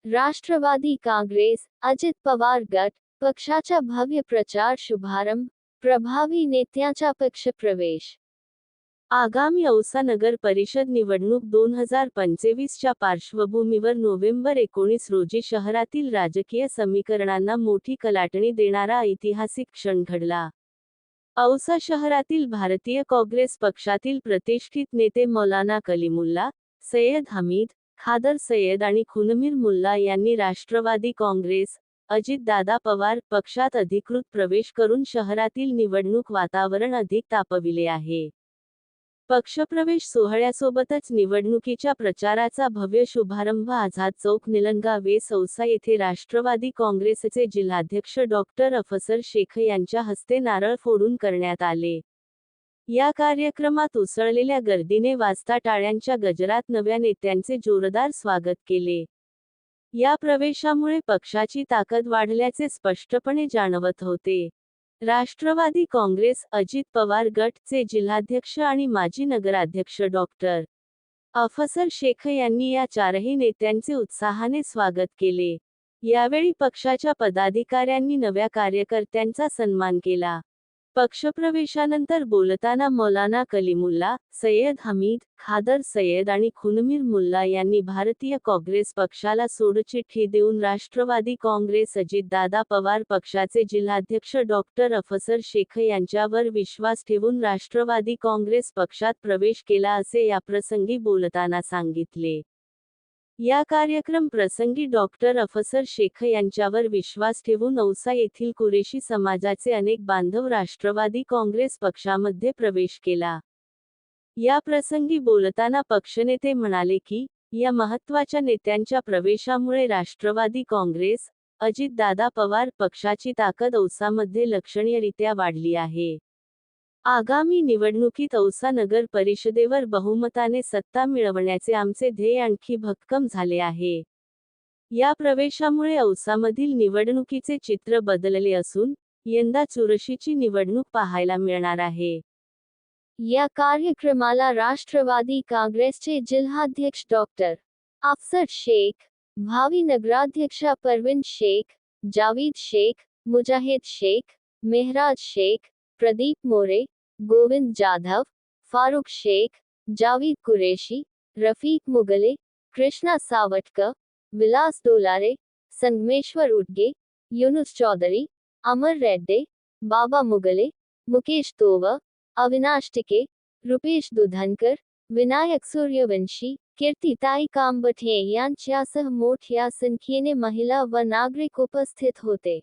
राष्ट्रवादी काँग्रेस, अजित पवार गट पक्षाचा भव्य प्रचार शुभारंभ, प्रभावी नेत्यांचा पक्षप्रवेश। आगामी औसा नगर परिषद निवडणूक 2025 च्या पार्श्वभूमीवर नोव्हेंबर 19 रोजी शहरातील राजकीय समीकरणांना मोठी कलाटणी देणारा ऐतिहासिक क्षण घडला। औसा शहरातील भारतीय काँग्रेस पक्षातील प्रतिष्ठित नेते मौलाना कलीमुल्ला, सय्यद हमीद, खादर सय्यद आणि खुनमीर मुल्ला यांनी राष्ट्रवादी काँग्रेस, अजितदादा पवार पक्षात अधिकृत प्रवेश करून शहरातील निवडणूक वातावरण अधिक तापविले आहे। पक्षप्रवेश सोहळ्यासोबतच निवडणुकीच्या प्रचाराचा भव्य शुभारंभ आझाद चौक निलंगा वेस औसा येथे राष्ट्रवादी काँग्रेसचे जिल्हाध्यक्ष डॉक्टर अफसर शेख यांच्या हस्ते नारळ फोडून करण्यात आले। या कार्यक्रमात उसळलेल्या गर्दीने वाजता टाळ्यांच्या गजरात नव्या नेत्यांचे जोरदार स्वागत केले। या प्रवेशामुळे पक्षाची ताकद वाढल्याचे स्पष्टपणे जाणवत होते। राष्ट्रवादी काँग्रेस, अजित पवार गट चे जिल्हाध्यक्ष आणि माजी नगराध्यक्ष डॉक्टर अफसर शेख यांनी या चारही नेत्यांचे उत्साहाने स्वागत केले। यावेळी पक्षाच्या पदाधिकाऱ्यांनी नव्या कार्यकर्त्यांचा सन्मान केला। पक्षप्रवेशानंतर बोलताना मौलाना कलीमुल्ला, सय्यद हमीद, खादर सय्यद आणि खुनमीर मुल्ला यांनी भारतीय काँग्रेस पक्षाला सोडचिठ्ठी देऊन राष्ट्रवादी काँग्रेस अजितदादा पवार पक्षाचे जिल्हाध्यक्ष डॉक्टर अफसर शेख यांच्यावर विश्वास ठेवून राष्ट्रवादी काँग्रेस पक्षात प्रवेश केला असे याप्रसंगी बोलताना सांगितले। या कार्यक्रम प्रसंगी डॉक्टर अफसर शेख यांच्यावर विश्वास ठेवून औसा येथील कुरेशी समाजाचे अनेक बांधव राष्ट्रवादी काँग्रेस पक्षामध्ये प्रवेश केला। या प्रसंगी बोलताना पक्षनेते म्हणाले की, या महत्त्वाच्या नेत्यांच्या प्रवेशामुळे राष्ट्रवादी काँग्रेस, अजितदादा पवार पक्षाची ताकद औसामध्ये लक्षणीयरित्या वाढली आहे। आगामी निवडणुकीत औसा नगर परिषदेवर बहुमताने सत्ता मिळवण्याचे आमचे ध्येय आणखी भक्कम झाले आहे। या प्रवेशामुळे औसामधील निवडणुकीचे चित्र बदलले असून, यंदा चुरशीची निवडणूक पाहायला मिळणार आहे। या कार्यक्रमाला राष्ट्रवादी काँग्रेसचे जिल्हाध्यक्ष डॉक्टर अफसर शेख, भावी नगराध्यक्षा परवीन शेख, जावीद शेख, मुजाहिद शेख, मेहराज शेख, प्रदीप मोरे, गोविंद जाधव, फारूक शेख, जावीद कुरेशी, रफीक मुगले, कृष्णा सावटकर, विलास डोलारे, संगमेश्वर उडगे, युनुस चौधरी, अमर रेड्डे, बाबा मुगले, मुकेश तोवर, अविनाश टिके, रुपेश दुधनकर, विनायक सूर्यवंशी, कीर्तिताई कांबठे यांच्यासह मोठ्या संख्येने महिला व नागरिक उपस्थित होते।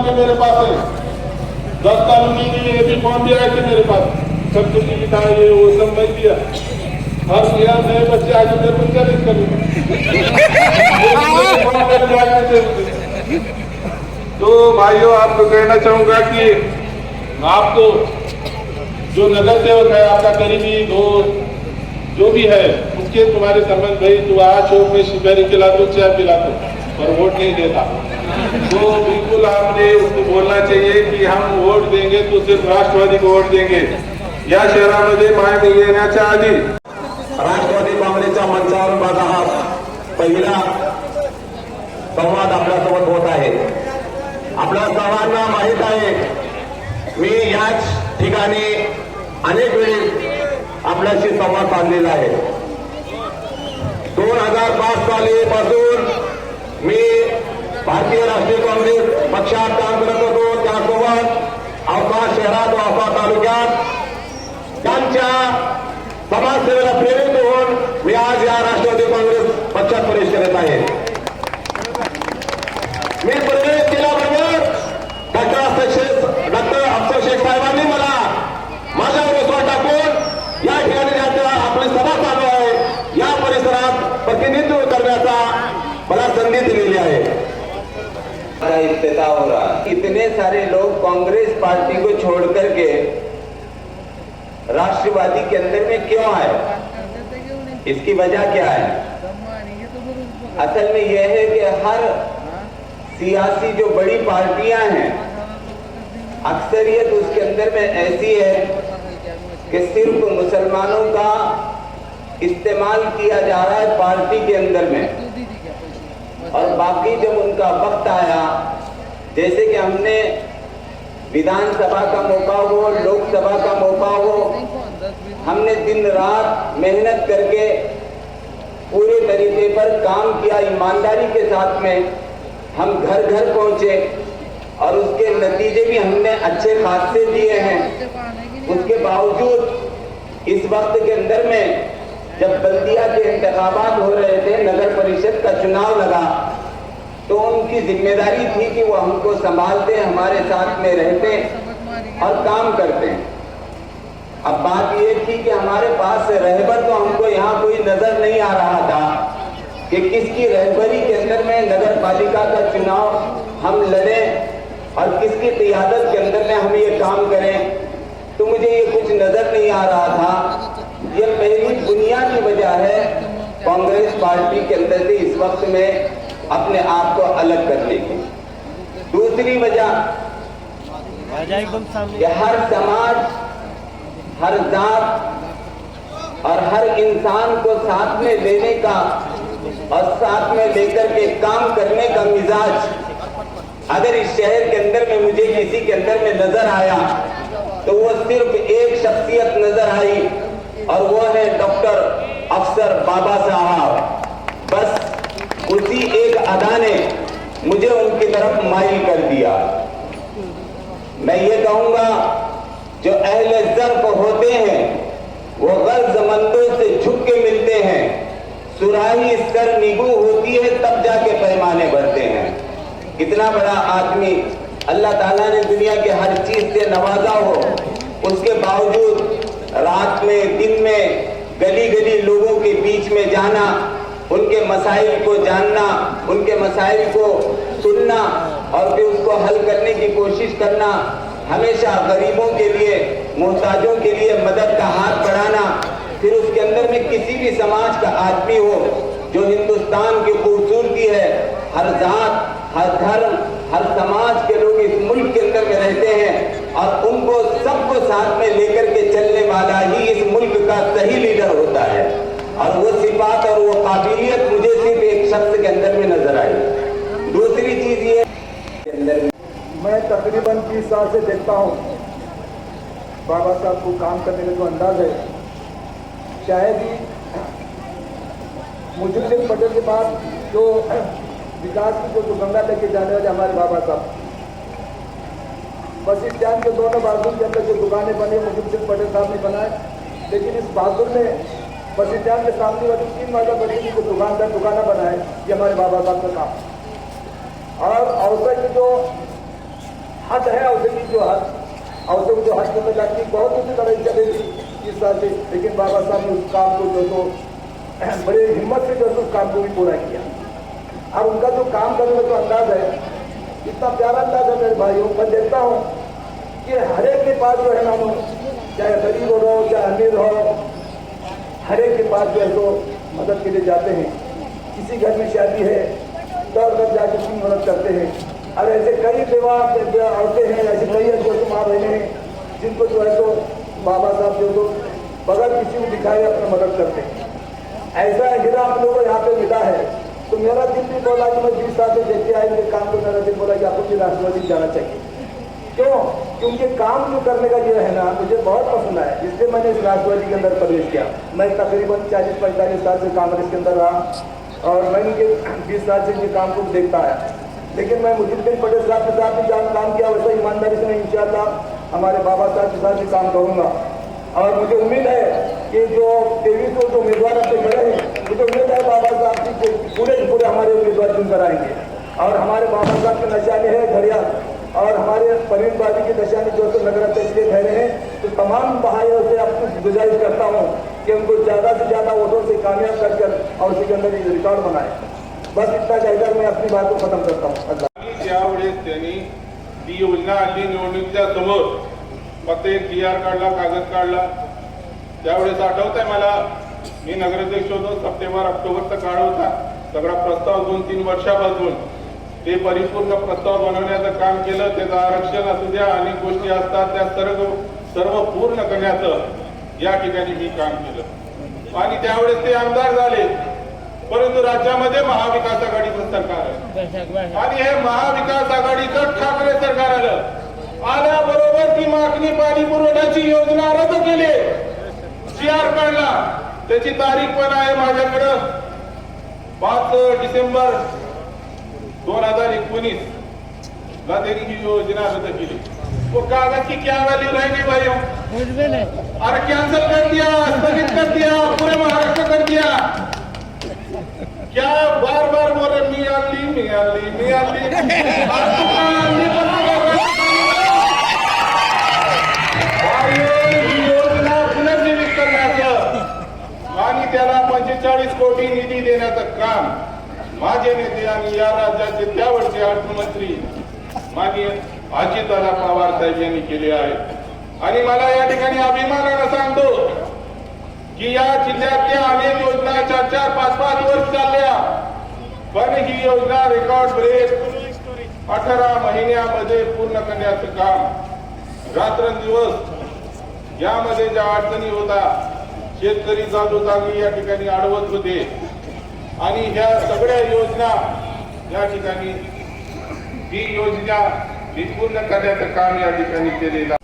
मेरे पास है 10 कानूनी ये भी फॉर्म दिया है मेरे पास, सब कुछ लिखा है, ये वो सब मैं दिया। हर मेरा नए बच्चे आगे मेरे को चैलेंज करेंगे। तो भाइयों, आपको कहना चाहूंगा कि आपको जो नगर सेवक है, आपका करीबी दोस्त जो भी है, उसके तुम्हारे संबंध भाई तू आज हो में शिकारी खिला दो, चाय पिला दो, पर वोट नहीं देता, तो बिल्कुल आपने उसको बोलना चाहिए कि हम वोट देंगे तो सिर्फ राष्ट्रवादी को वोट देंगे। या शहरामध्ये माहिती येण्याच्या आधी राष्ट्रवादी काँग्रेसच्या मंचावर माझा हा पहिला संवाद आपल्यासोबत होत आहे। आपल्या सर्वांना माहीत आहे, मी याच ठिकाणी अनेक वेळी आपल्याशी संवाद साधलेला आहे। 2005 सालीपासून मी भारतीय राष्ट्रीय काँग्रेस पक्षात काम करत होतो त्यासोबत औसा शहरात व औसा तालुक्यात त्यांच्या समाजसेवेला प्रेरित होऊन मी आज या राष्ट्रवादी काँग्रेस पक्षात प्रवेश करत आहे. मी प्रवेश केल्याबरोबर डॉक्टर अफसर शेख साहेबांनी मला माझ्यावर विश्वास टाकून या ठिकाणी ज्यांच्या आपली सभा चालू आहे या परिसरात प्रतिनिधित्व करण्याचा मला संधी दिलेली आहे. इफ्तिताह हो रहा है. इतने सारे लोग कांग्रेस पार्टी को छोड़ करके राष्ट्रवादी के अंदर में क्यों आए, इसकी वजह क्या है? असल में यह है कि हर सियासी जो बड़ी पार्टियां हैं अक्सरियत उसके अंदर में ऐसी है कि सिर्फ मुसलमानों का इस्तेमाल किया जा रहा है पार्टी के अंदर में, और बाकी जब उनका वक्त आया, जैसे कि हमने विधानसभा का मौका हो, लोकसभा का मौका हो, हमने दिन रात मेहनत करके पूरे तरीके पर काम किया, ईमानदारी के साथ में हम घर घर पहुंचे और उसके नतीजे भी हमने अच्छे खासे दिए हैं. उसके बावजूद इस वक्त के अंदर में जब बल्दिया के इंतखाबात हो रहे थे, नगर परिषद का चुनाव लगा, तो उनकी जिम्मेदारी थी कि वो हमको संभालते, हमारे साथ में रहते और काम करते हैं. अब बात ये थी कि हमारे पास रहबर तो हमको यहाँ कोई नजर नहीं आ रहा था कि किसकी रहबरी के अंदर में नगर पालिका का चुनाव हम लड़ें और किसकी क़ियादत के अंदर में हम ये काम करें, तो मुझे ये कुछ नजर नहीं आ रहा था. ये पहली बुनियादी वजह है कांग्रेस पार्टी के अंदर से इस वक्त में अपने आप को अलग करने की. दूसरी वजह कि हर समाज, हर जात और हर इंसान को साथ में लेने का और साथ में लेकर के काम करने का मिजाज अगर इस शहर के अंदर में मुझे किसी के अंदर में नजर आया तो वो सिर्फ एक शख्सियत नजर आई और वो है डॉक्टर अफसर बाबा साहब. बस उसी एक अदा ने मुझे उनकी तरफ माइल कर दिया. मैं ये कहूंगा जो अहले ज़र्फ़ होते हैं वो गर्ज़मंदों से झुक के मिलते हैं, सुराही सर निगू होती है तब जाके पैमाने भरते हैं. इतना बड़ा आदमी अल्लाह ताला ने दुनिया के हर चीज से नवाजा हो, उसके बावजूद रात में दिन में गली गली लोगों के बीच में जाना, उनके मसाइल को जानना, उनके मसाइल को सुनना और फिर उसको हल करने की कोशिश करना, हमेशा गरीबों के लिए, मोहताजों के लिए मदद का हाथ बढ़ाना. फिर उसके अंदर में किसी भी समाज का आदमी हो, जो हिंदुस्तान की खूबसूरती है, हर जात, हर धर्म, हर समाज के लोग इस मुल्क के अंदर में रहते हैं और उनको सबको साथ में लेकर के चलने वाला ही इस मुल्क का सही लीडर होता है. और वो सिफात और वो काबिलियत मुझे सिर्फ एक शख्स के अंदर में नजर आई. दूसरी चीज ये अंदर मैं तकरीबन 30 साल से देखता हूँ बाबा साहब को काम करने का जो अंदाज है, शायद ही मुजुद्दीन पटेल के बाद जो विकास की जो गंगा लेके जाने वाले हमारे बाबा साहब, बस स्टैंड के दोनों बहादुर के अंदर जो दुकानें बनी मुजुद्दीन पटेल साहब ने बनाए, लेकिन इस बहादुर ने बस स्टैंड के सामने वाली 3 वाला बड़ी जो दुकाना बनाए, ये हमारे बाबा साहब का काम. और औसत की जो हद है, औसत की जो हद के अंदर लगती बहुत उसी तरह चलेगी इस साल से, लेकिन बाबा साहब ने उस काम को जो बड़े हिम्मत से जो उस काम को भी पूरा किया. और उनका जो काम करने का जो अंदाज है, इतना प्यारा अंदाज है मेरे भाइयों. मैं देखता हूँ कि हर एक के पास जो है ना, चाहे गरीब हो, चाहे अमीर हो, हर एक के पास जो है तो मदद के लिए जाते हैं. किसी घर में शादी है दौड़ कर जाके उसकी मदद करते हैं. और ऐसे कई बेवा औरतें हैं, ऐसे कई जो माँ बहने हैं जिनको जो है तो बाबा साहब जो तो बगैर किसी को दिखाए अपना मदद करते हैं. ऐसा हीरा आप लोगों को यहाँ पे मिला है. तो मेरा दिल भी बोला कि मैं 20 साल से देखते आए मेरे काम को, मेरा दिल बोला कि आपको भी राष्ट्रवादी जाना चाहिए. क्यों? क्योंकि काम जो करने का ये है ना, मुझे बहुत पसंद आया, इसलिए मैंने इस राष्ट्रवादी के अंदर प्रवेश किया. मैं तकरीबन 40-45 साल से कांग्रेस के अंदर रहा और मैं इनके 20 साल से इनके काम को देखता आया. लेकिन मैं मुजीबुद्दीन पटेल साहब के साथ भी जहाँ काम किया वैसा ईमानदारी से मैं इंशाअल्लाह हमारे बाबा साहब के साथ भी काम करूँगा। और मुझे उम्मीद है कि जो 23 जो उम्मीदवार अपने खड़े हैं, मुझे उम्मीद है बाबा साहब की पूरे हमारे उम्मीदवार चुन कर आएंगे। और हमारे बाबा साहब के निशानी है घड़िया, और हमारे परवीन बाजी की निशानी जो नगर अध्यक्ष के ठहरे हैं। तो तमाम भाइयों से आपको गुजारिश करता हूँ कि उनको ज़्यादा से ज़्यादा वोटों से कामयाब कर और उसी के अंदर रिकॉर्ड बनाए। बस इतना कहकर मैं अपनी बात को खत्म करता हूँ। ज्यावेळेस त्यांनी ती योजना आणली निवडणुकीच्या समोर, फक्त एक TR काढला, कागद काढला, त्यावेळेस आठवत आहे मला, मी नगराध्यक्ष होतो, सप्टेंबर-ऑक्टोबरचा काळ होता, सगळा प्रस्ताव 2-3 वर्षापासून ते परिपूर्ण प्रस्ताव बनवण्याचं काम केलं। त्याचं आरक्षण असू द्या, अनेक गोष्टी असतात, त्या सर्व पूर्ण करण्याचं या ठिकाणी मी काम केलं। आणि त्यावेळेस ते आमदार झाले, परंतु राज्यामध्ये महाविकास आघाडीचं सरकार आहे आणि हे महाविकास आघाडीचं ठाकरे सरकार आल्याबरोबर ती मागणी पाणी पुरवठ्याची योजना रद्द केली, CR काढला। त्याची तारीख पण आहे माझ्याकडे, 5 डिसेंबर 2019 ला त्यांनी ही योजना रद्द केली। वो कागज की क्या वैल्यू रहेगी भाइयों? अरे कैंसिल कर दिया, स्थगित कर दिया, पूरे महाराष्ट्र कर दिया। क्या बार बार बोल रहे मी आली योजना पुनर्जीवित करण्याचं आणि त्याला 45 कोटी निधी देण्याचं काम माझे नेते आणि या राज्याचे त्यावेळचे अर्थमंत्री माननीय अजितदादा पवार साहेब यांनी केले आहे। आणि मला या ठिकाणी अभिमानाने सांगतो की या जिल्ह्यातल्या अनेक योजना 4-4, 5-5 वर्ष चालल्या, पण ही योजना रेकॉर्ड ब्रेक 18 महिन्यामध्ये पूर्ण करण्याचं काम रात्रंदिवस यामध्ये ज्या अडचणी होता, शेतकरी जागोजागी या ठिकाणी अडवत होते आणि ह्या सगळ्या योजना या ठिकाणी ही योजना पूर्ण करण्याचं काम या ठिकाणी केलेलं